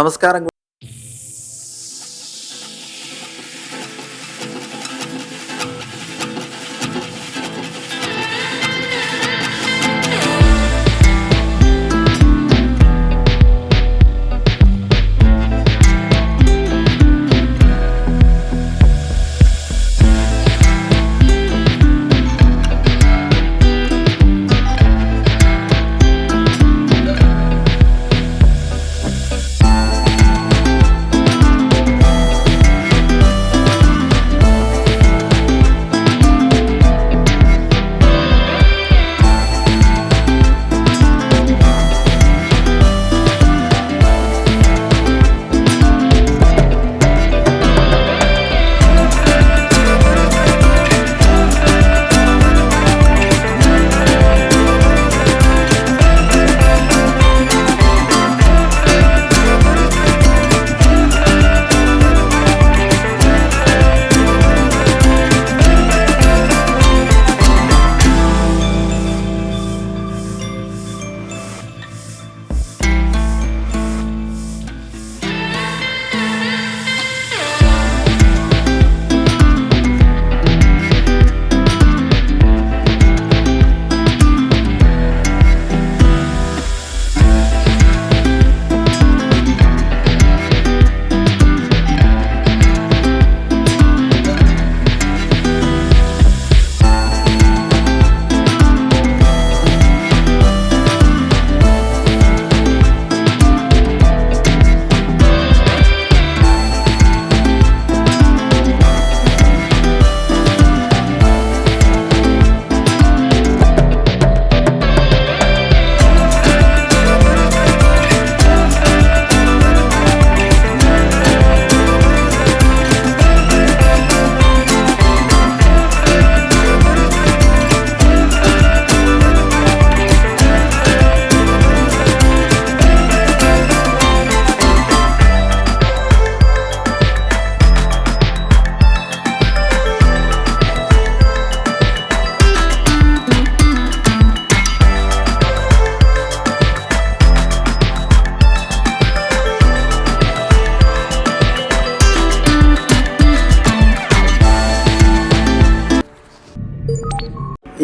നമസ്കാരം.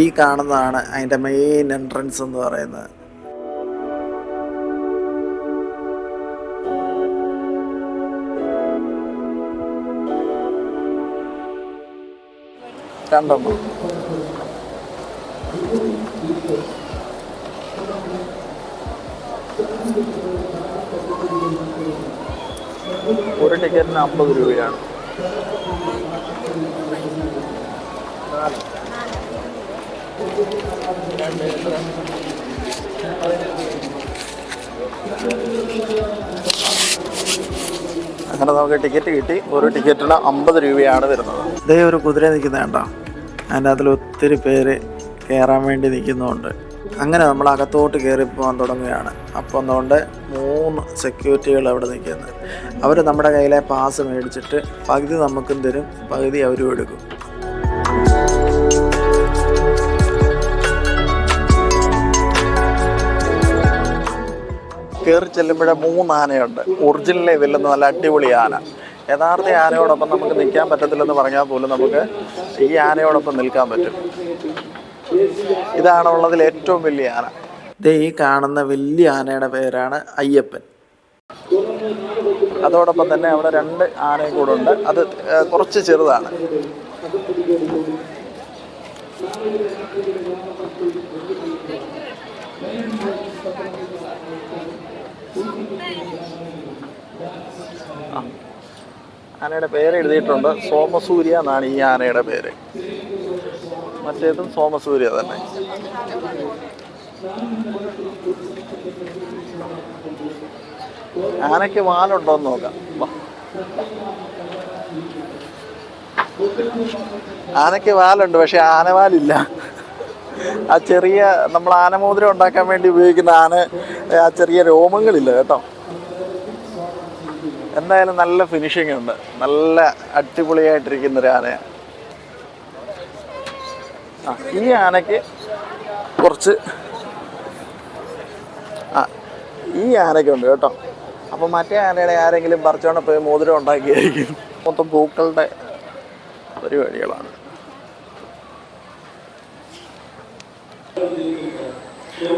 ഈ കാണുന്നതാണ് അതിൻ്റെ മെയിൻ എൻട്രൻസ് എന്ന് പറയുന്നത്. രണ്ടെണ്ണം. ഒരു ടിക്കറ്റിന് 50 രൂപയാണ്. അങ്ങനെ നമുക്ക് ടിക്കറ്റ് കിട്ടി. ഒരു ടിക്കറ്റിന് 50 രൂപയാണ് വരുന്നത്. ഇതേ ഒരു കുതിര നിൽക്കുന്ന കണ്ടോ, അതിൻ്റെ അതിൽ ഒത്തിരി പേര് കയറാൻ വേണ്ടി നിൽക്കുന്നുണ്ട്. അങ്ങനെ നമ്മൾ അകത്തോട്ട് കയറി പോകാൻ തുടങ്ങുകയാണ്. അപ്പം അതുകൊണ്ട് 3 സെക്യൂരിറ്റികൾ അവിടെ നിൽക്കുന്നത്. അവർ നമ്മുടെ കയ്യിലെ പാസ് മേടിച്ചിട്ട് പകുതി നമുക്കും തരും, പകുതി അവരും എടുക്കും. കയറി ചെല്ലുമ്പോഴേ 3 ആനയുണ്ട്. ഒറിജിനൽ ഇതില്ലെന്ന് നല്ല അടിപൊളി ആന. യഥാർത്ഥ ആനയോടൊപ്പം നമുക്ക് നിൽക്കാൻ പറ്റത്തില്ലെന്ന് പറഞ്ഞാൽ പോലും നമുക്ക് ഈ ആനയോടൊപ്പം നിൽക്കാൻ പറ്റും. ഇതാണ് ഉള്ളതിൽ ഏറ്റവും വലിയ ആന. ഇത് ഈ കാണുന്ന വലിയ ആനയുടെ പേരാണ് അയ്യപ്പൻ. അതോടൊപ്പം തന്നെ അവിടെ 2 ആനയും കൂടെ ഉണ്ട്. അത് കുറച്ച് ചെറുതാണ്. ആനയുടെ പേര് എഴുതിയിട്ടുണ്ട്. സോമസൂര്യ എന്നാണ് ഈ ആനയുടെ പേര്. മറ്റേതും സോമസൂര്യ തന്നെ. ആനയ്ക്ക് വാലുണ്ടോയെന്ന് നോക്കാം. ആനയ്ക്ക് വാലുണ്ട്, പക്ഷെ ആനവാലില്ല. ആ ചെറിയ നമ്മൾ ആനമോതിരം ഉണ്ടാക്കാൻ വേണ്ടി ഉപയോഗിക്കുന്ന ആ ചെറിയ രോമങ്ങളില്ല കേട്ടോ. എന്തായാലും നല്ല ഫിനിഷിംഗ് ഉണ്ട്. നല്ല അടിപൊളിയായിട്ടിരിക്കുന്നൊരു ആനയാണ്. ഈ ആനയ്ക്ക് കുറച്ച് ഈ ആനയ്ക്കുണ്ട് കേട്ടോ. അപ്പോൾ മറ്റേ ആനയുടെ ആരെങ്കിലും പറിച്ചോണ്ട് പോയി മോതിരം ഉണ്ടാക്കിയായിരിക്കും. മൊത്തം പൂക്കളുടെ പരിപാടികളാണ്.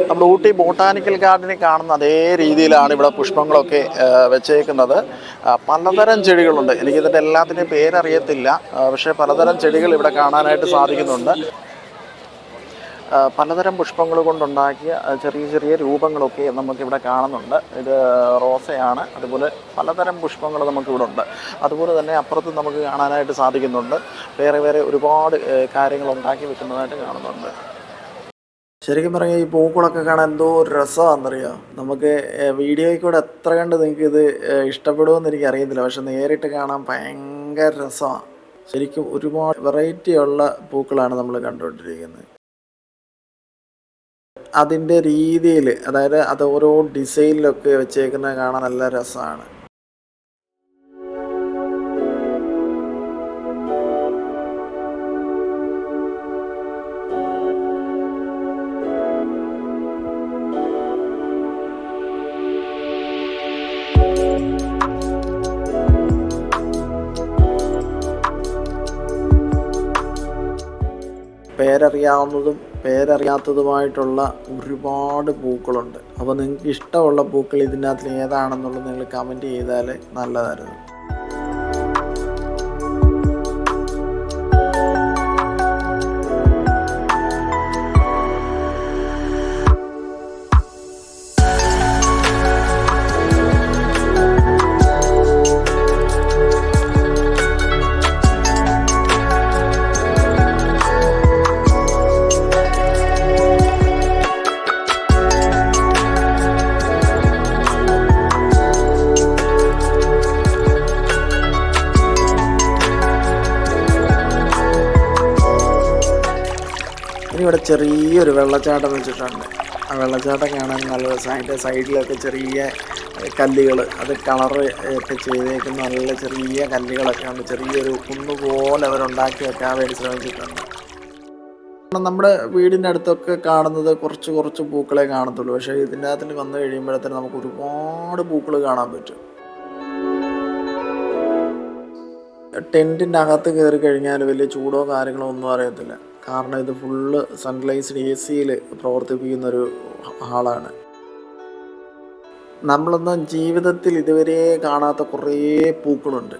നമ്മൾ ഊട്ടി ബോട്ടാനിക്കൽ ഗാർഡനിൽ കാണുന്ന അതേ രീതിയിലാണ് ഇവിടെ പുഷ്പങ്ങളൊക്കെ വെച്ചേക്കുന്നത്. പലതരം ചെടികളുണ്ട്. എനിക്കിതിൻ്റെ എല്ലാത്തിൻ്റെയും പേരറിയത്തില്ല, പക്ഷേ പലതരം ചെടികൾ ഇവിടെ കാണാനായിട്ട് സാധിക്കുന്നുണ്ട്. പലതരം പുഷ്പങ്ങൾ കൊണ്ടുണ്ടാക്കിയ ചെറിയ ചെറിയ രൂപങ്ങളൊക്കെ നമുക്കിവിടെ കാണുന്നുണ്ട്. ഇത് റോസയാണ്. അതുപോലെ പലതരം പുഷ്പങ്ങൾ നമുക്കിവിടെ ഉണ്ട്. അതുപോലെ തന്നെ അപ്പുറത്ത് നമുക്ക് കാണാനായിട്ട് സാധിക്കുന്നുണ്ട്. വേറെ വേറെ ഒരുപാട് കാര്യങ്ങൾ ഉണ്ടാക്കി വെക്കുന്നതായിട്ട് കാണുന്നുണ്ട്. ശരിക്കും പറഞ്ഞാൽ ഈ പൂക്കളൊക്കെ കാണാൻ എന്തോ ഒരു രസമാണെന്നറിയാം. നമുക്ക് വീഡിയോയിൽ കൂടെ എത്ര കണ്ട് നിങ്ങൾക്ക് ഇത് ഇഷ്ടപ്പെടുമെന്ന് എനിക്കറിയത്തില്ല, പക്ഷെ നേരിട്ട് കാണാൻ ഭയങ്കര രസമാണ്. ശരിക്കും ഒരുപാട് വെറൈറ്റി ഉള്ള പൂക്കളാണ് നമ്മൾ കണ്ടുകൊണ്ടിരിക്കുന്നത്. അതിൻ്റെ രീതിയിൽ, അതായത് അത് ഓരോ ഡിസൈനിലൊക്കെ വെച്ചേക്കുന്നത് കാണാൻ നല്ല രസമാണ്. പേരറിയാവുന്നതും പേരറിയാത്തതുമായിട്ടുള്ള ഒരുപാട് പൂക്കളുണ്ട്. അപ്പോൾ നിങ്ങൾക്ക് ഇഷ്ടമുള്ള പൂക്കൾ ഇതിനകത്ത് ഏതാണെന്നുള്ളത് നിങ്ങൾ കമൻറ്റ് ചെയ്താൽ നല്ലതായിരുന്നു. ഇവിടെ ചെറിയൊരു വെള്ളച്ചാട്ടം വെച്ചിട്ടുണ്ട്. ആ വെള്ളച്ചാട്ടം കാണാൻ നല്ല രസമാണ്. അതിൻ്റെ സൈഡിലൊക്കെ ചെറിയ കല്ലുകൾ, അത് കളറ് ഒക്കെ ചെയ്തേക്കുന്ന നല്ല ചെറിയ കല്ലുകളൊക്കെ ഉണ്ട്. ചെറിയൊരു കുന്നുപോലെ അവരുണ്ടാക്കി വെക്കാൻ വേണ്ടി ശ്രമിച്ചിട്ടുണ്ട്. നമ്മുടെ വീടിൻ്റെ അടുത്തൊക്കെ കാണുന്നത് കുറച്ച് കുറച്ച് പൂക്കളെ കാണത്തുള്ളൂ, പക്ഷേ ഇതിൻ്റെ അകത്തിൽ വന്നു കഴിയുമ്പോഴത്തേന് നമുക്ക് ഒരുപാട് പൂക്കൾ കാണാൻ പറ്റും. ടെൻറ്റിൻ്റെ അകത്ത് കയറി കഴിഞ്ഞാൽ വലിയ ചൂടോ കാര്യങ്ങളോ ഒന്നും അറിയത്തില്ല. കാരണം ഇത് ഫുള്ള് സൺലൈസ്ഡ് AC-യിൽ പ്രവർത്തിപ്പിക്കുന്നൊരു ഹാളാണ്. നമ്മളൊന്നും ജീവിതത്തിൽ ഇതുവരെ കാണാത്ത കുറേ പൂക്കളുണ്ട്.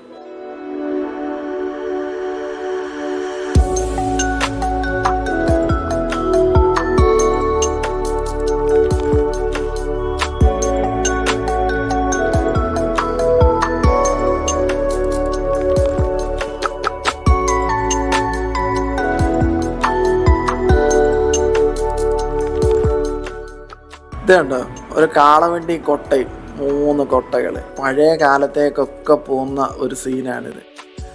ഇതുണ്ട് ഒരു കാളവണ്ടി കൊട്ടയും 3 കൊട്ടകൾ. പഴയ കാലത്തേക്കൊക്കെ പോകുന്ന ഒരു സീനാണിത്.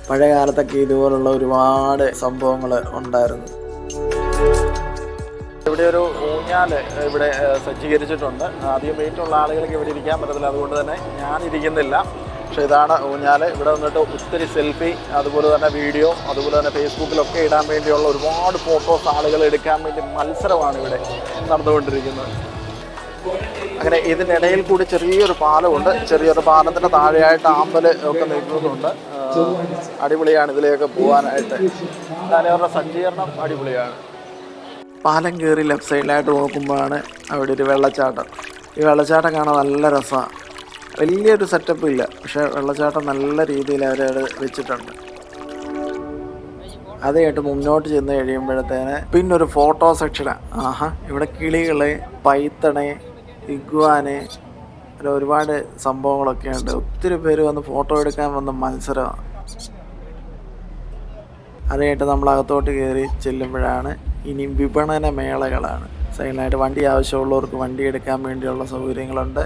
പഴയ കാലത്തൊക്കെ ഇതുപോലുള്ള ഒരുപാട് സംഭവങ്ങൾ ഉണ്ടായിരുന്നു. ഇവിടെ ഒരു ഊഞ്ഞാൽ ഇവിടെ സജ്ജീകരിച്ചിട്ടുണ്ട്. അധികം വെയിറ്റുള്ള ആളുകൾക്ക് ഇവിടെ ഇരിക്കാൻ പറ്റത്തില്ല, അതുകൊണ്ട് തന്നെ ഞാൻ ഇരിക്കുന്നില്ല. പക്ഷേ ഇതാണ് ഊഞ്ഞാൽ. ഇവിടെ വന്നിട്ട് ഒത്തിരി സെൽഫി, അതുപോലെ തന്നെ വീഡിയോ, അതുപോലെ തന്നെ ഫേസ്ബുക്കിലൊക്കെ ഇടാൻ വേണ്ടിയുള്ള ഒരുപാട് ഫോട്ടോസ് ആളുകൾ എടുക്കാൻ വേണ്ടി മത്സരമാണ് ഇവിടെ നടന്നുകൊണ്ടിരിക്കുന്നത്. അങ്ങനെ ഇതിനിടയിൽ കൂടി ചെറിയൊരു പാലമുണ്ട്. ചെറിയൊരു പാലത്തിൻ്റെ താഴെയായിട്ട് ആമ്പൽ ഒക്കെ നിൽക്കുന്നുണ്ട്. അടിപൊളിയാണ് ഇതിലേക്ക് പോകാനായിട്ട്. എന്നാലും അവരുടെ സജ്ജീകരണം അടിപൊളിയാണ്. പാലം കയറി ലെഫ്റ്റ് സൈഡിലായിട്ട് നോക്കുമ്പോഴാണ് അവിടെ ഒരു വെള്ളച്ചാട്ടം. ഈ വെള്ളച്ചാട്ടം കാണാൻ നല്ല രസമാണ്. വലിയൊരു സെറ്റപ്പ് ഇല്ല, പക്ഷേ വെള്ളച്ചാട്ടം നല്ല രീതിയിൽ അവരവിടെ വെച്ചിട്ടുണ്ട്. അത് കേട്ട് മുന്നോട്ട് ചെന്ന് കഴിയുമ്പോഴത്തേന് പിന്നൊരു ഫോട്ടോ സെക്ഷനാണ്. ഇവിടെ കിളികള്, പൈത്തണെ, ഇഗ്വാന്, അല്ല ഒരുപാട് സംഭവങ്ങളൊക്കെ ഉണ്ട്. ഒത്തിരി പേര് വന്ന് ഫോട്ടോ എടുക്കാൻ വന്ന മത്സരമാണ്. അത് കേട്ട് നമ്മൾ അകത്തോട്ട് കയറി ചെല്ലുമ്പോഴാണ് ഇനി വിപണന മേളകളാണ്. സൈഡിലായിട്ട് വണ്ടി ആവശ്യമുള്ളവർക്ക് വണ്ടി എടുക്കാൻ വേണ്ടിയുള്ള സൗകര്യങ്ങളുണ്ട്.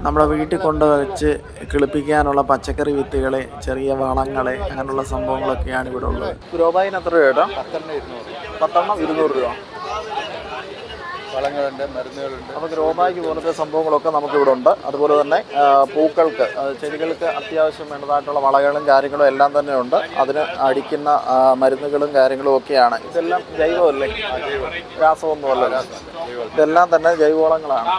നമ്മുടെ വീട്ടിൽ കൊണ്ടുവച്ച് കിളിപ്പിക്കാനുള്ള പച്ചക്കറി വിത്തുകൾ, ചെറിയ വളങ്ങൾ, അങ്ങനെയുള്ള സംഭവങ്ങളൊക്കെയാണ് ഇവിടെ ഉള്ളത്. ഗ്രോബാഗിന് എത്ര രൂപ? 10 200 രൂപ. വളങ്ങളുണ്ട്, മരുന്നുകളുണ്ട്. അപ്പോൾ ഗ്രോബാഗ് പോലത്തെ സംഭവങ്ങളൊക്കെ നമുക്കിവിടെ ഉണ്ട്. അതുപോലെ തന്നെ പൂക്കൾക്ക്, ചെടികൾക്ക് അത്യാവശ്യം വേണ്ടതായിട്ടുള്ള വളകളും കാര്യങ്ങളും എല്ലാം തന്നെ ഉണ്ട്. അതിന് അടിക്കുന്ന മരുന്നുകളും കാര്യങ്ങളും ഒക്കെയാണ്. ഇതെല്ലാം ജൈവമല്ലേ, രാസമൊന്നുമല്ല. ഇതെല്ലാം തന്നെ ജൈവവളങ്ങളാണ്.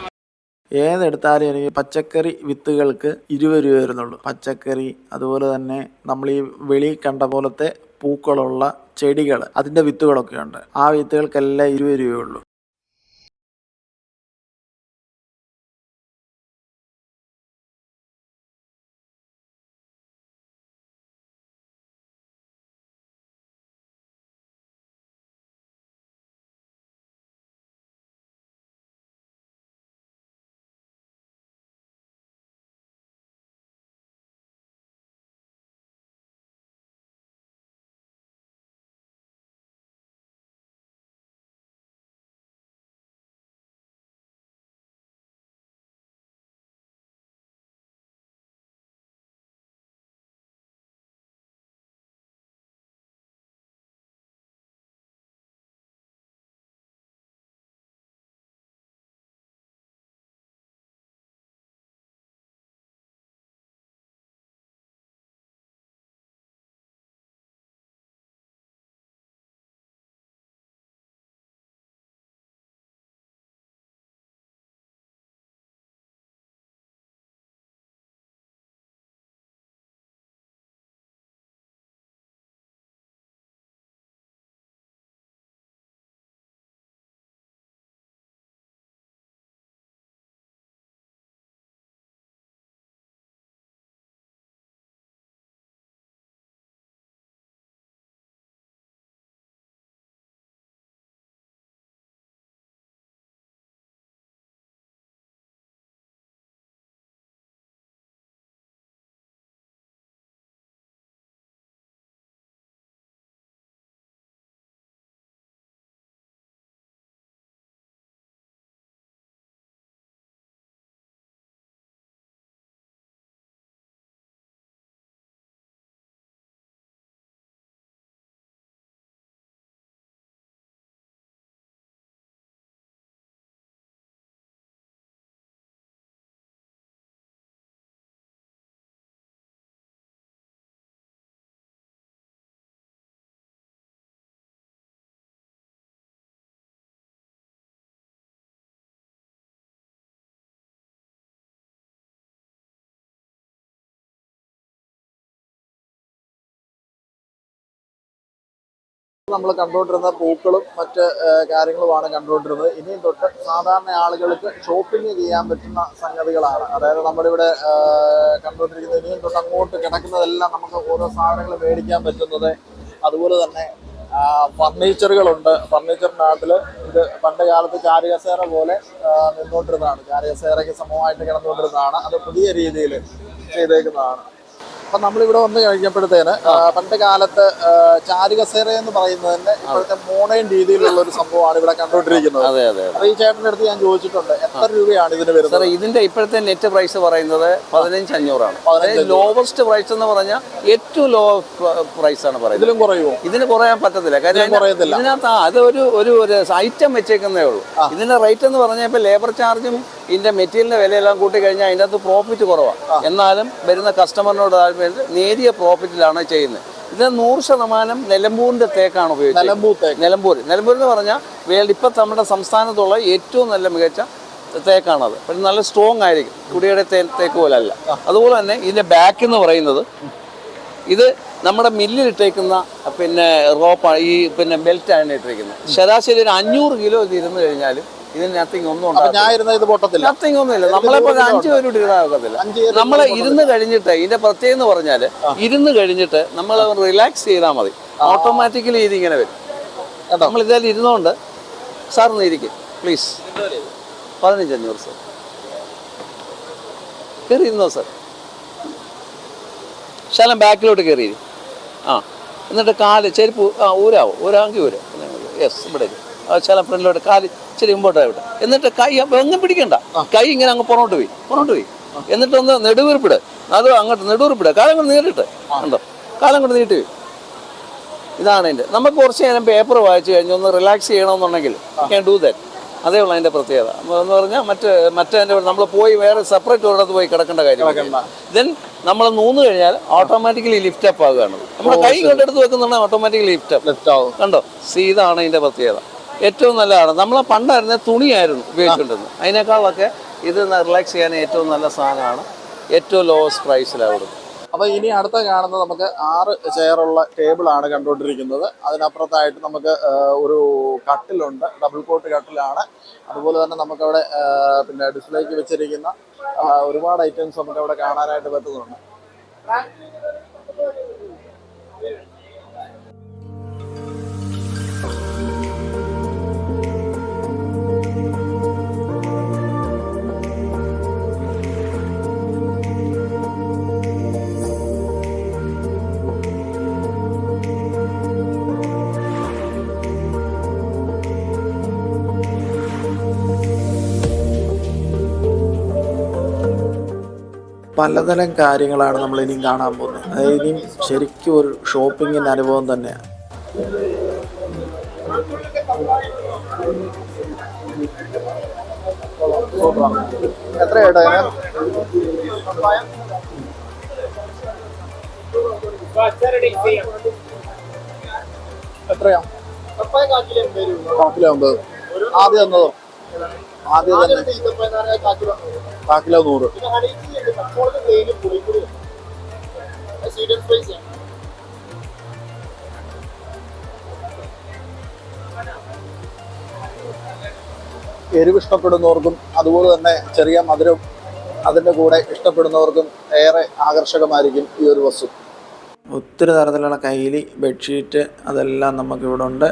ഏതെടുത്താലും എനിക്ക് പച്ചക്കറി വിത്തുകൾക്ക് 20 രൂപ വരുന്നുള്ളൂ. പച്ചക്കറി, അതുപോലെ തന്നെ നമ്മൾ ഈ വെളി കണ്ട പോലത്തെ പൂക്കളുള്ള ചെടികൾ, അതിൻ്റെ വിത്തുകളൊക്കെ ഉണ്ട്. ആ വിത്തുകൾക്കെല്ലാം 20 രൂപയുള്ളൂ. നമ്മൾ കണ്ടുകൊണ്ടിരുന്ന പൂക്കളും മറ്റ് കാര്യങ്ങളുമാണ് കണ്ടുകൊണ്ടിരുന്നത്. ഇനിയും തൊട്ട് സാധാരണ ആളുകൾക്ക് ഷോപ്പിംഗ് ചെയ്യാൻ പറ്റുന്ന സംഗതികളാണ്. അതായത് നമ്മളിവിടെ കണ്ടുകൊണ്ടിരിക്കുന്നത് ഇനിയും തൊട്ട് അങ്ങോട്ട് കിടക്കുന്നതെല്ലാം നമുക്ക് ഓരോ സാധനങ്ങൾ മേടിക്കാൻ പറ്റുന്നത്. അതുപോലെ തന്നെ ഫർണിച്ചറുകളുണ്ട്. ഫർണിച്ചറിനകത്തിൽ ഇത് പണ്ട് കാലത്ത് ചാരുകസേര പോലെ നിന്നുകൊണ്ടിരുന്നതാണ്, ചാരുകസേരയ്ക്ക് സമമായിട്ട് കിടന്നുകൊണ്ടിരുന്നതാണ്. അത് പുതിയ രീതിയിൽ ചെയ്തേക്കുന്നതാണ്. അപ്പം നമ്മളിവിടെ വന്ന് കഴിഞ്ഞപ്പോഴത്തേന് പണ്ട് കാലത്ത് ചാരുകസേര എന്ന് പറയുന്നതിന്റെ ഇപ്പോഴത്തെ മോഡേൺ രീതിയിലുള്ള ഒരു സംഭവമാണ് ഇവിടെ കണ്ടുകൊണ്ടിരിക്കുന്നത്. അതെ അതെ. അപ്പൊ ഈ ചേട്ടൻ്റെ അടുത്ത് ഞാൻ ചോദിച്ചിട്ടുണ്ട് എത്ര രൂപയാണ് ഇതിന് വരുന്നത്. ഇതിന്റെ ഇപ്പോഴത്തെ നെറ്റ് പ്രൈസ് പറയുന്നത് 15,500. ലോവസ്റ്റ് പ്രൈസ് എന്ന് പറഞ്ഞാൽ ഏറ്റവും ലോ പ്രൈസ് ആണ് പറയുന്നത്. ഇതിലും കുറയുമോ? ഇതിന് കുറയാൻ പറ്റത്തില്ല. കാര്യം ഇതിനകത്ത് അത് ഒരു ഐറ്റം വെച്ചേക്കുന്നേ ഉള്ളൂ. ഇതിന്റെ റേറ്റ് എന്ന് പറഞ്ഞാൽ ഇപ്പൊ ലേബർ ചാർജും ഇതിന്റെ മെറ്റീരിയലിന്റെ വിലയെല്ലാം കൂട്ടി കഴിഞ്ഞാൽ അതിൻ്റെ അകത്ത് പ്രോഫിറ്റ് കുറവാണ്. എന്നാലും വരുന്ന കസ്റ്റമറിനോട് നേരിയ പ്രോഫിറ്റിലാണ് ചെയ്യുന്നത്. ഇത് 100% നിലമ്പൂരിന്റെ തേക്കാണ് ഉപയോഗിച്ചത്. നിലമ്പൂർ എന്ന് പറഞ്ഞാൽ ഇപ്പം നമ്മുടെ സംസ്ഥാനത്തുള്ള ഏറ്റവും നല്ല മികച്ച തേക്കാണത്. പക്ഷെ നല്ല സ്ട്രോങ് ആയിരിക്കും, കുടിയുടെ തേക്ക് പോലെ അല്ല. അതുപോലെ തന്നെ ഇതിന്റെ ബാക്ക് എന്ന് പറയുന്നത് ഇത് നമ്മുടെ മില്ലിലിട്ടേക്കുന്ന റോപ്പാണ്, ഈ ബെൽറ്റാണ് ഇട്ടിരിക്കുന്നത്. ശരാശരി ഒരു 500 കിലോ ഇത് ഇരുന്ന് കഴിഞ്ഞാലും ഇതിന് നത്തിങ് ഒന്നും ഉണ്ടാകില്ല. നത്തിങ് ഒന്നുമില്ല. നമ്മളിപ്പോൾ 5 പേര് ഇടാൻ ഒക്കത്തില്ല. നമ്മൾ ഇരുന്ന് കഴിഞ്ഞിട്ട് ഇതിന്റെ പ്രത്യേകത എന്ന് പറഞ്ഞാൽ ഇരുന്ന് കഴിഞ്ഞിട്ട് നമ്മൾ റിലാക്സ് ചെയ്താൽ മതി, ഓട്ടോമാറ്റിക്കലി ഇതിങ്ങനെ വരും. നമ്മൾ ഇതായാലും ഇരുന്നുകൊണ്ട് സാറിന് ഇരിക്കും പ്ലീസ്. 15,500 സാർ. കയറി ഇരുന്നോ സാർ. ശലം ബാക്കിലോട്ട് കയറി. എന്നിട്ട് കാല് ചെരുപ്പ് ഊരാമെങ്കിൽ ഊരാം. യെസ്, ഇവിടെ ശലം ഫ്രണ്ടിലോട്ട് കാല് ഇച്ചിരി മുമ്പോട്ട് വിട്ട്. എന്നിട്ട് കൈ ഒന്നും പിടിക്കണ്ട, കൈ ഇങ്ങനെ അങ്ങ് പുറകോട്ട് പോയി. എന്നിട്ടൊന്ന് നെടുവീർപ്പിട്, അത് അങ്ങോട്ട് നെടുവീർപ്പിട്. കാലം കൊണ്ട് നീട്ടിട്ട് ഉണ്ടോ, കാലം കൊണ്ട് നീട്ടി. ഇതാണ് എൻ്റെ. നമുക്ക് കുറച്ച് നേരം പേപ്പർ വായിച്ചു കഴിഞ്ഞ് ഒന്ന് റിലാക്സ് ചെയ്യണമെന്നുണ്ടെങ്കിൽ ക്യാൻ ഡു ദാറ്റ്. അതേ ഉള്ളൂ അതിൻ്റെ പ്രത്യേകത എന്ന് പറഞ്ഞാൽ. മറ്റേ നമ്മൾ പോയി വേറെ സെപ്പറേറ്റ് ഒരിടത്ത് പോയി കിടക്കേണ്ട കാര്യം. ദെൻ നമ്മൾ നൂന്ന് കഴിഞ്ഞാൽ ഓട്ടോമാറ്റിക്കലി ലിഫ്റ്റ് അപ്പ് ആകുകയാണ്. നമ്മുടെ കൈ കൊണ്ടെടുത്ത് വെക്കുന്നുണ്ടെങ്കിൽ ഓട്ടോമാറ്റിക്കലി ലിഫ്റ്റ് ആവും. കണ്ടോ, ഇതാണ് ഇതിൻ്റെ പ്രത്യേകത. ഏറ്റവും നല്ലതാണ്. നമ്മളെ പണ്ടായിരുന്ന തുണിയായിരുന്നു ഉപയോഗിച്ചുകൊണ്ടിരുന്നത്. അതിനേക്കാളൊക്കെ ഇത് റിലാക്സ് ചെയ്യാൻ ഏറ്റവും നല്ല സാധനമാണ്. ഏറ്റവും ലോവസ്റ്റ് പ്രൈസിലാണ് കൊടുക്കുന്നത്. അപ്പോൾ ഇനി അടുത്ത കാണുന്നത് നമുക്ക് 6 ചെയറുള്ള ടേബിളാണ് കണ്ടുകൊണ്ടിരിക്കുന്നത്. അതിനപ്പുറത്തായിട്ട് നമുക്ക് ഒരു കട്ടിലുണ്ട്, ഡബിൾ കോട്ട് കട്ടിലാണ്. അതുപോലെ തന്നെ നമുക്കവിടെ പിന്നെ ഡിസ്പ്ലേക്ക് വെച്ചിരിക്കുന്ന ഒരുപാട് ഐറ്റംസ് നമുക്കവിടെ കാണാനായിട്ട് പറ്റുന്നുണ്ട്. പലതരം കാര്യങ്ങളാണ് നമ്മൾ ഇനിയും കാണാൻ പോകുന്നത്. അതായത് ഇനിയും ശരിക്കും ഒരു ഷോപ്പിങ്ങിൻ്റെ അനുഭവം തന്നെയാണ്. എത്രയായിട്ടാ എത്രയാ? 50. ആദ്യം തന്നതോ? ആദ്യം തന്നെ 100. എരിവ് ഇഷ്ടപ്പെടുന്നവർക്കും അതുപോലെ തന്നെ ചെറിയ മധുരം അതിൻ്റെ കൂടെ ഇഷ്ടപ്പെടുന്നവർക്കും ഏറെ ആകർഷകമായിരിക്കും ഈ ഒരു വസ്തു. ഒത്തിരി തരത്തിലുള്ള കൈലി, ബെഡ്ഷീറ്റ് അതെല്ലാം നമുക്കിവിടെ ഉണ്ട്.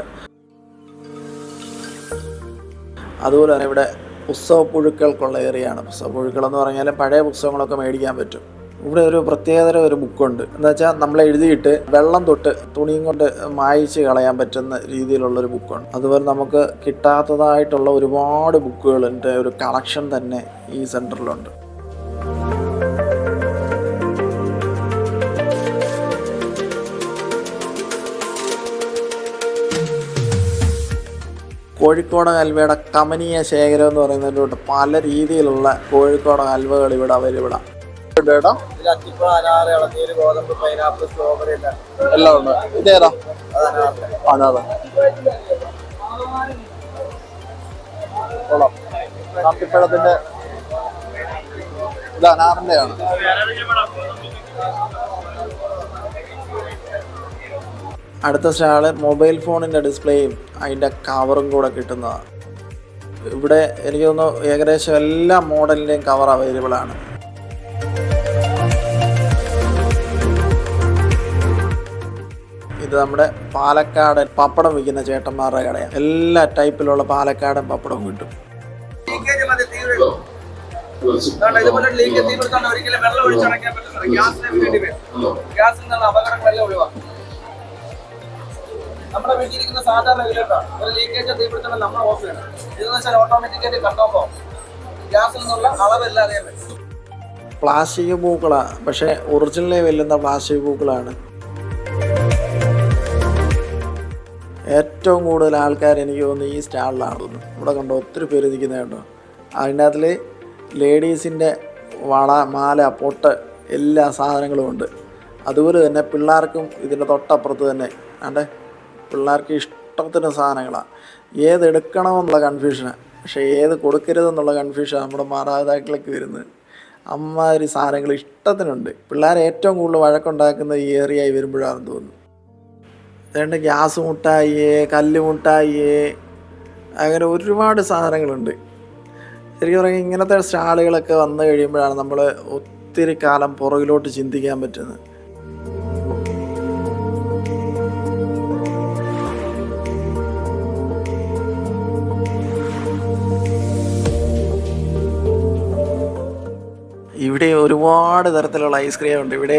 അതുപോലെ തന്നെ ഇവിടെ പുസ്തകപ്പുഴുക്കൾക്കുള്ള ഏരിയയാണ്. പുസ്തകപ്പുഴുക്കളെന്ന് പറഞ്ഞാൽ പഴയ പുസ്തകങ്ങളൊക്കെ മേടിക്കാൻ പറ്റും. ഇവിടെ ഒരു പ്രത്യേകതര ഒരു ബുക്കുണ്ട്. എന്താ വെച്ചാൽ നമ്മൾ എഴുതിയിട്ട് വെള്ളം തൊട്ട് തുണിയും കൊണ്ട് മായിച്ച് കളയാൻ പറ്റുന്ന രീതിയിലുള്ളൊരു ബുക്കുണ്ട്. അതുപോലെ നമുക്ക് കിട്ടാത്തതായിട്ടുള്ള ഒരുപാട് ബുക്കുകളുടെ ഒരു കളക്ഷൻ തന്നെ ഈ സെൻറ്ററിലുണ്ട്. കോഴിക്കോട് ഹൽവയുടെ കമനീയ ശേഖരം എന്ന് പറയുന്നതിലോട്ട് പല രീതിയിലുള്ള കോഴിക്കോട് ഹൽവകൾ ഇവിടെ അവൈലബിളാണ്. എല്ലാം ഉണ്ട്. ഇതേതാ? അനാഥ. കാപ്പിപ്പഴത്തിന്റെ ഇത് അനാറിന്റെയാണ്. അടുത്ത സ്റ്റാള് മൊബൈൽ ഫോണിൻ്റെ ഡിസ്പ്ലേയും അതിൻ്റെ കവറും കൂടെ കിട്ടുന്നതാണ്. ഇവിടെ എനിക്ക് തോന്നുന്നു ഏകദേശം എല്ലാ മോഡലിൻ്റെയും കവർ അവൈലബിളാണ്. ഇത് നമ്മുടെ പാലക്കാടൻ പപ്പടം വിൽക്കുന്ന ചേട്ടന്മാരുടെ കടയാണ്. എല്ലാ ടൈപ്പിലുള്ള പാലക്കാടൻ പപ്പടവും കിട്ടും. നമ്മുടെ വീട്ടിലിരിക്കുന്ന സാധാരണ ഒരു ലീക്കേജ് തീപിടുത്തം നമ്മൾ ഓഫ് ചെയ്യണം. ഇതെന്ന് വെച്ചാൽ ഓട്ടോമാറ്റിക്കായിട്ട് കണ്ടോമ്പോ ഗ്യാസിൽ നിന്നുള്ള അളവെല്ലാം അറിയാൻ പറ്റും. പ്ലാസ്റ്റിക് പൂക്കളാണ്, പക്ഷേ ഒറിജിനലി വെല്ലുന്ന പ്ലാസ്റ്റിക് പൂക്കളാണ്. ഏറ്റവും കൂടുതൽ ആൾക്കാർ എനിക്ക് തോന്നുന്നു ഈ സ്റ്റാളിലാണ് തോന്നുന്നു. ഇവിടെ കണ്ടോ ഒത്തിരി പേര് നിൽക്കുന്നത് കണ്ടോ. അതിനകത്തിൽ ലേഡീസിൻ്റെ വള, മാല, പൊട്ട് എല്ലാ സാധനങ്ങളും ഉണ്ട്. അതുപോലെ തന്നെ പിള്ളേർക്കും ഇതിൻ്റെ തൊട്ടപ്പുറത്ത് തന്നെ ആണ്ടെ പിള്ളേർക്ക് ഇഷ്ടത്തിന് സാധനങ്ങളാണ്. ഏതെടുക്കണമെന്നുള്ള കൺഫ്യൂഷനാണ്, പക്ഷേ ഏത് കൊടുക്കരുതെന്നുള്ള കൺഫ്യൂഷൻ നമ്മുടെ മാതാപിതാക്കളൊക്കെ വരുന്നത്. അമ്മാതിരി സാധനങ്ങൾ ഇഷ്ടത്തിനുണ്ട്. പിള്ളേർ ഏറ്റവും കൂടുതൽ വഴക്കുണ്ടാക്കുന്ന ഈ ഏറിയായി വരുമ്പോഴാണെന്ന് തോന്നുന്നു. അതുകൊണ്ട് ഗ്യാസ് മുട്ടായിയേ, കല്ല് മുട്ടായിയേ, അങ്ങനെ ഒരുപാട് സാധനങ്ങളുണ്ട്. ശരിക്കും പറഞ്ഞാൽ ഇങ്ങനത്തെ സ്റ്റാളുകളൊക്കെ വന്നു കഴിയുമ്പോഴാണ് നമ്മൾ ഒത്തിരി കാലം പുറകിലോട്ട് ചിന്തിക്കാൻ പറ്റുന്നത്. ഇവിടെ ഒരുപാട് തരത്തിലുള്ള ഐസ്ക്രീം ഉണ്ട്. ഇവിടെ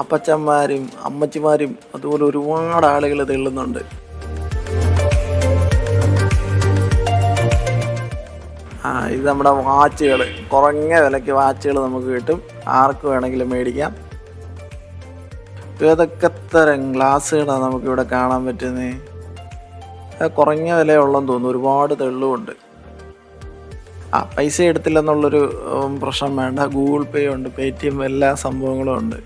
അപ്പച്ചന്മാരും അമ്മച്ചിമാരും അതുപോലെ ഒരുപാട് ആളുകൾ തെള്ളുന്നുണ്ട്. ഇത് നമ്മുടെ വാച്ചുകൾ, കുറഞ്ഞ വിലയ്ക്ക് വാച്ചുകൾ നമുക്ക് കിട്ടും. ആർക്ക് വേണമെങ്കിലും മേടിക്കാം. ഏതൊക്കെ തരം ഗ്ലാസ്സുകളാണ് നമുക്കിവിടെ കാണാൻ പറ്റുന്നത്. കുറഞ്ഞ വിലയുള്ളതെന്ന് തോന്നുന്നു. ഒരുപാട് തെള്ളുമുണ്ട്. പൈസ എടുത്തില്ലെന്നുള്ളൊരു പ്രശ്നം വേണ്ട. ഗൂഗിൾ പേ ഉണ്ട്, പേടിഎം, എല്ലാ സംഭവങ്ങളും ഉണ്ട്.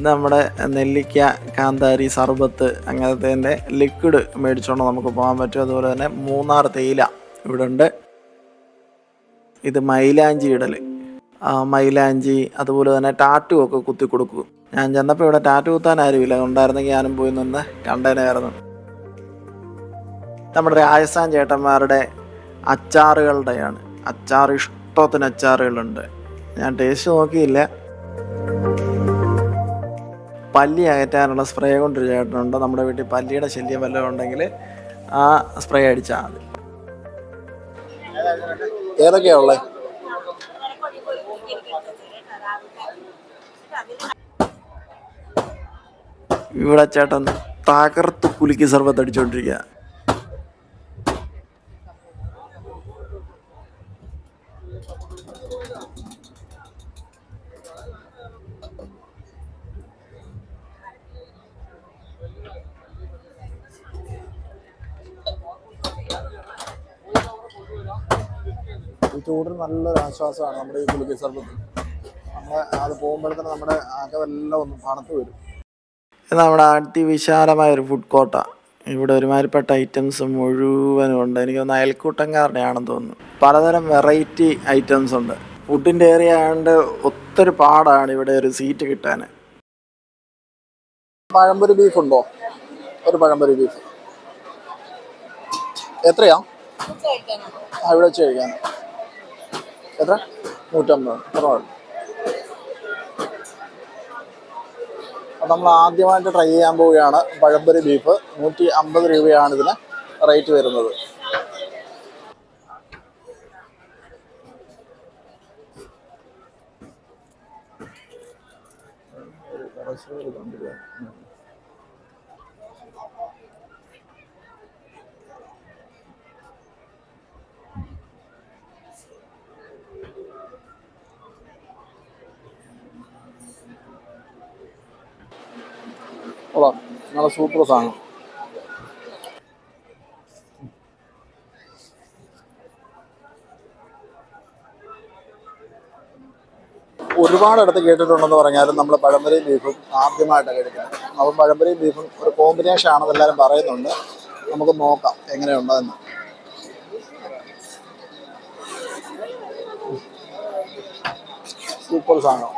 നമ്മുടെ നെല്ലിക്ക, കാന്താരി, സർബത്ത് അങ്ങനത്തെ ലിക്വിഡ് മേടിച്ചുകൊണ്ട് നമുക്ക് പോകാൻ പറ്റും. അതുപോലെ തന്നെ മൂന്നാർ തേയില ഇവിടെ ഉണ്ട്. ഇത് മൈലാഞ്ചി ഇടൽ, മൈലാഞ്ചി, അതുപോലെ തന്നെ ടാറ്റു ഒക്കെ കുത്തി കൊടുക്കും. ഞാൻ ചെന്നപ്പോൾ ഇവിടെ ടാറ്റു കുത്താൻ ആരുമില്ല, ഉണ്ടായിരുന്നെങ്കിൽ ഞാനും പോയി നിന്ന് കണ്ടേനായിരുന്നു. നമ്മുടെ രാജസ്ഥാൻ ചേട്ടന്മാരുടെ അച്ചാറുകളുടെയാണ്. അച്ചാർ ഇഷ്ടത്തിന് അച്ചാറുകളുണ്ട്. ഞാൻ ടേസ്റ്റ് നോക്കിയില്ല. പല്ലി അകറ്റാനുള്ള സ്പ്രേ കൊണ്ടൊരു ചേട്ടനുണ്ട്. നമ്മുടെ വീട്ടിൽ പല്ലിയുടെ ശല്യം വല്ലതും ഉണ്ടെങ്കിൽ ആ സ്പ്രേ അടിച്ചാൽ മതി. ഏതൊക്കെയാ ഉള്ളത്? ഇവിടെ ചേട്ടൻ തകർത്ത് കുലുക്കി സർബത്ത് അടിച്ചുകൊണ്ടിരിക്കുക. ഈ ചൂടിന് നല്ലൊരു ആശ്വാസമാണ് നമ്മുടെ ഈ കുലുക്കി സർബത്ത്. നമ്മൾ അത് പോകുമ്പോഴത്തേന് നമ്മുടെ അകമെല്ലാം ഒന്ന് തണുത്ത് വരും. ഇത് നമ്മുടെ അതിവിശാലമായൊരു ഫുഡ് കോർട്ടാണ്. ഇവിടെ ഒരുമാതിരിപ്പെട്ട ഐറ്റംസ് മുഴുവനും ഉണ്ട്. എനിക്കൊന്ന് അയൽക്കൂട്ടംകാരുടെ ആണെന്ന് തോന്നുന്നു. പലതരം വെറൈറ്റി ഐറ്റംസ് ഉണ്ട്. ഫുഡിൻ്റെ ഏരിയ ആയതുകൊണ്ട് ഒത്തിരി പാടാണ് ഇവിടെ ഒരു സീറ്റ് കിട്ടാൻ. പഴംപൊരി ബീഫ് ഉണ്ടോ? ഒരു പഴംപൊരി ബീഫ് എത്രയാ? ഇവിടെ വെച്ച് കഴിക്കാൻ എത്ര? 150. കുറവാണ്. അപ്പം നമ്മൾ ആദ്യമായിട്ട് ട്രൈ ചെയ്യാൻ പോവുകയാണ് പഴംപൊരി ബീഫ്. 150 രൂപയാണ് ഇതിന് റേറ്റ് വരുന്നത്. നല്ല സൂപ്പർ സാധനം. ഒരുപാടിടത്ത് കേട്ടിട്ടുണ്ടെന്ന് പറഞ്ഞാലും നമ്മൾ പഴംപൊരി ബീഫും ആദ്യമായിട്ടാണ് കഴിക്കുന്നത്. അപ്പം പഴംപൊരി ബീഫും ഒരു കോമ്പിനേഷൻ ആണെന്ന് എല്ലാവരും പറയുന്നുണ്ട്. നമുക്ക് നോക്കാം എങ്ങനെയുണ്ടെന്ന്. സൂപ്പർ സാധനം.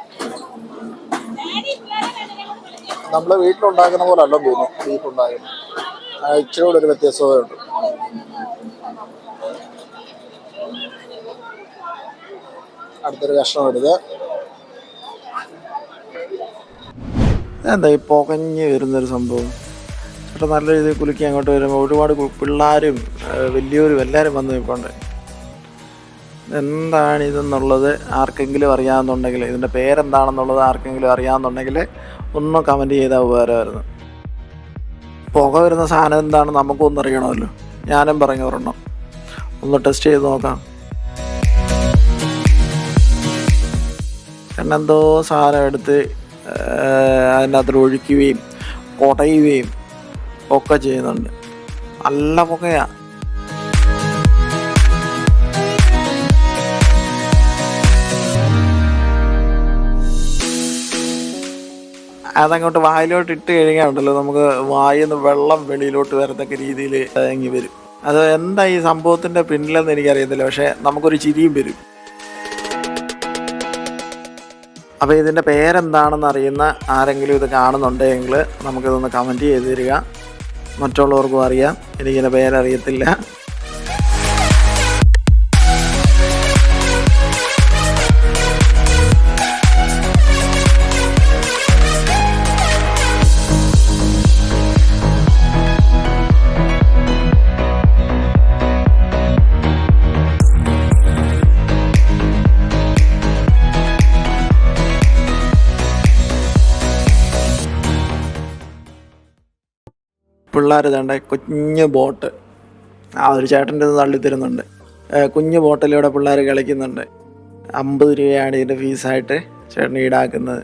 നമ്മൾ വീട്ടിലുണ്ടാക്കുന്ന പോലെ അല്ലെന്ന് തോന്നുന്നു ബീഫ് ഉണ്ടാക്കുന്നത്. ഇച്ചിരി കൂടെ ഒരു വ്യത്യാസമുണ്ട്. അടുത്തൊരു കഷ്ണം എടുത്ത് എന്താ ഈ പുകഞ്ഞ് വരുന്നൊരു സംഭവം. ചേട്ടാ നല്ല രീതിയിൽ കുലുക്കി അങ്ങോട്ട് വരുമ്പോൾ ഒരുപാട് പിള്ളേരും വലിയവരും എല്ലാവരും വന്ന് നിൽപ്പുണ്ട്. എന്താണിതെന്നുള്ളത് ആർക്കെങ്കിലും അറിയാമെന്നുണ്ടെങ്കിൽ, ഇതിൻ്റെ പേരെന്താണെന്നുള്ളത് ആർക്കെങ്കിലും അറിയാമെന്നുണ്ടെങ്കിൽ ഒന്ന് കമൻറ്റ് ചെയ്താൽ ഉപകാരമായിരുന്നു. പുക വരുന്ന സാധനം എന്താണെന്ന് നമുക്കൊന്നും അറിയണമല്ലോ. ഞാനും പറഞ്ഞു ഒരെണ്ണം ഒന്ന് ടെസ്റ്റ് ചെയ്ത് നോക്കാം. കാരണം എന്തോ സാധനം എടുത്ത് അതിനകത്ത് ഒഴിക്കുകയും കുടയുകയും ഒക്കെ ചെയ്യുന്നുണ്ട്. നല്ല പുകയാണ്. അതങ്ങോട്ട് വായിലോട്ട് ഇട്ട് കഴിഞ്ഞാൽ ഉണ്ടല്ലോ, നമുക്ക് വായിൽ നിന്ന് വെള്ളം വെളിയിലോട്ട് വരത്തക്ക രീതിയിൽ തേങ്ങി വരും. അത് എന്താ ഈ സംഭവത്തിൻ്റെ പിന്നിലെന്ന് എനിക്കറിയത്തില്ല, പക്ഷേ നമുക്കൊരു ചിരിയും വരും. അപ്പോൾ ഇതിൻ്റെ പേരെന്താണെന്ന് അറിയുന്ന ആരെങ്കിലും ഇത് കാണുന്നുണ്ടെങ്കിൽ നമുക്കിതൊന്ന് കമൻറ്റ് ചെയ്ത് തരിക. മറ്റുള്ളവർക്കും അറിയാം, എനിക്കിതിൻ്റെ പേരറിയത്തില്ല. പിള്ളേർ തേണ്ട കുഞ്ഞ് ബോട്ട് ഒരു ചേട്ടൻ്റെ തള്ളിത്തരുന്നുണ്ട്. കുഞ്ഞ് ബോട്ടിലൂടെ പിള്ളേർ കളിക്കുന്നുണ്ട്. 50 രൂപയാണ് ഇതിൻ്റെ ഫീസായിട്ട് ചേട്ടൻ ഈടാക്കുന്നത്.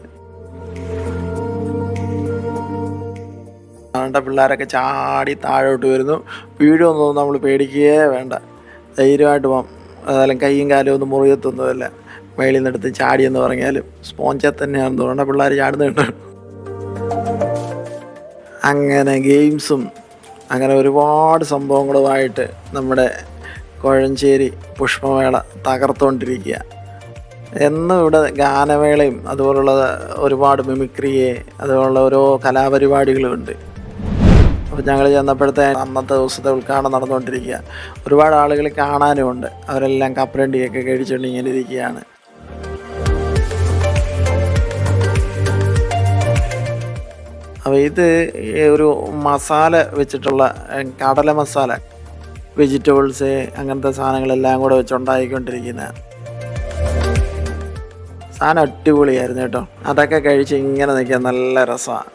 അതുകൊണ്ട് പിള്ളേരൊക്കെ ചാടി താഴോട്ട് വരുന്നു. വീഴൊന്നും നമ്മൾ പേടിക്കുകയേ വേണ്ട, ധൈര്യമായിട്ട് പോകാം. അതായാലും കൈയും കാലും ഒന്നും മുറിയത്തൊന്നുമല്ല. മേളിൽ നിന്നെടുത്ത് ചാടിയെന്ന് പറഞ്ഞാലും സ്പോഞ്ചെ തന്നെയാണെന്ന് തോന്നുന്നു പിള്ളേർ ചാടുന്നുണ്ട്. അങ്ങനെ ഗെയിംസും അങ്ങനെ ഒരുപാട് സംഭവങ്ങളുമായിട്ട് നമ്മുടെ കോഴഞ്ചേരി പുഷ്പമേള തകർത്തുകൊണ്ടിരിക്കുക. എന്നും ഇവിടെ ഗാനമേളയും അതുപോലുള്ള ഒരുപാട് മിമിക്രിയെ അതുപോലുള്ള ഓരോ കലാപരിപാടികളുമുണ്ട്. അപ്പോൾ ഞങ്ങൾ ചെന്നപ്പോഴത്തെ അന്നത്തെ ദിവസത്തെ ഉദ്ഘാടനം നടന്നുകൊണ്ടിരിക്കുക. ഒരുപാട് ആളുകൾ കാണാനുമുണ്ട്. അവരെല്ലാം കപ്പലണ്ടിയൊക്കെ കഴിച്ചുകൊണ്ട് ഇങ്ങനെ ഇരിക്കുകയാണ്. അപ്പോൾ ഇത് ഒരു മസാല വെച്ചിട്ടുള്ള കടല മസാല, വെജിറ്റബിൾസ് അങ്ങനത്തെ സാധനങ്ങളെല്ലാം കൂടെ വെച്ചുണ്ടാക്കിക്കൊണ്ടിരിക്കുന്ന സാധനം അടിപൊളിയായിരുന്നു കേട്ടോ. അതൊക്കെ കഴിച്ച് ഇങ്ങനെ നിൽക്കാൻ നല്ല രസമാണ്.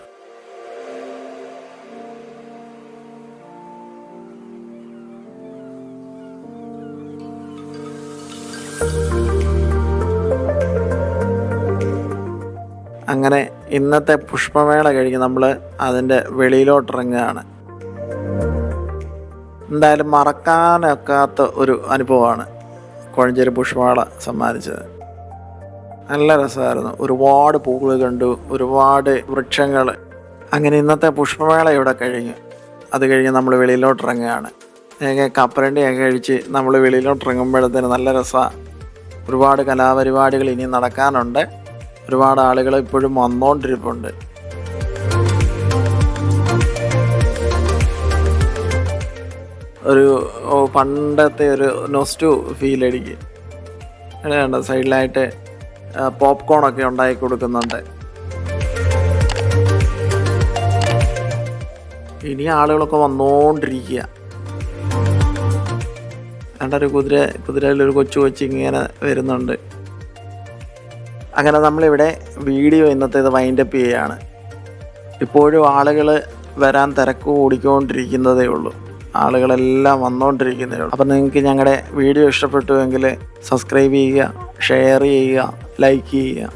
അങ്ങനെ ഇന്നത്തെ പുഷ്പമേള കഴിഞ്ഞ് നമ്മൾ അതിൻ്റെ വെളിയിലോട്ടിറങ്ങുകയാണ്. എന്തായാലും മറക്കാനൊക്കാത്ത ഒരു അനുഭവമാണ് കോഴഞ്ചേരി പുഷ്പമേള സമ്മാനിച്ചത്. നല്ല രസമായിരുന്നു. ഒരുപാട് പൂക്കൾ കണ്ടു, ഒരുപാട് വൃക്ഷങ്ങൾ. അങ്ങനെ ഇന്നത്തെ പുഷ്പമേള ഇവിടെ കഴിഞ്ഞു. അത് കഴിഞ്ഞ് നമ്മൾ വെളിയിലോട്ടിറങ്ങുകയാണ്. കപ്പലണ്ടിയൊക്കെ കഴിച്ച് നമ്മൾ വെളിയിലോട്ടിറങ്ങുമ്പോഴത്തേന് നല്ല രസമാണ്. ഒരുപാട് കലാപരിപാടികൾ ഇനി നടക്കാനുണ്ട്. ഒരുപാട് ആളുകൾ ഇപ്പോഴും വന്നുകൊണ്ടിരിപ്പുണ്ട്. ഒരു പണ്ടത്തെ ഒരു നൊസ്റ്റു ഫീൽ അടിക്കും. അങ്ങനെയുണ്ട്. സൈഡിലായിട്ട് പോപ്കോണൊക്കെ ഉണ്ടാക്കി കൊടുക്കുന്നുണ്ട്. ഇനി ആളുകളൊക്കെ വന്നുകൊണ്ടിരിക്കുക. ഒരു കുതിരയിലൊരു കൊച്ചു ഇങ്ങനെ വരുന്നുണ്ട്. അങ്ങനെ നമ്മളിവിടെ വീഡിയോ ഇന്നത്തേത് വൈൻഡപ്പ് ചെയ്യുകയാണ്. ഇപ്പോഴും ആളുകൾ വരാൻ തിരക്ക് കൂടിക്കൊണ്ടിരിക്കുന്നതേ ഉള്ളൂ. ആളുകളെല്ലാം വന്നുകൊണ്ടിരിക്കുന്നതേ ഉള്ളൂ. അപ്പം നിങ്ങൾക്ക് ഞങ്ങളുടെ വീഡിയോ ഇഷ്ടപ്പെട്ടുവെങ്കിൽ സബ്സ്ക്രൈബ് ചെയ്യുക, ഷെയർ ചെയ്യുക, ലൈക്ക് ചെയ്യുക.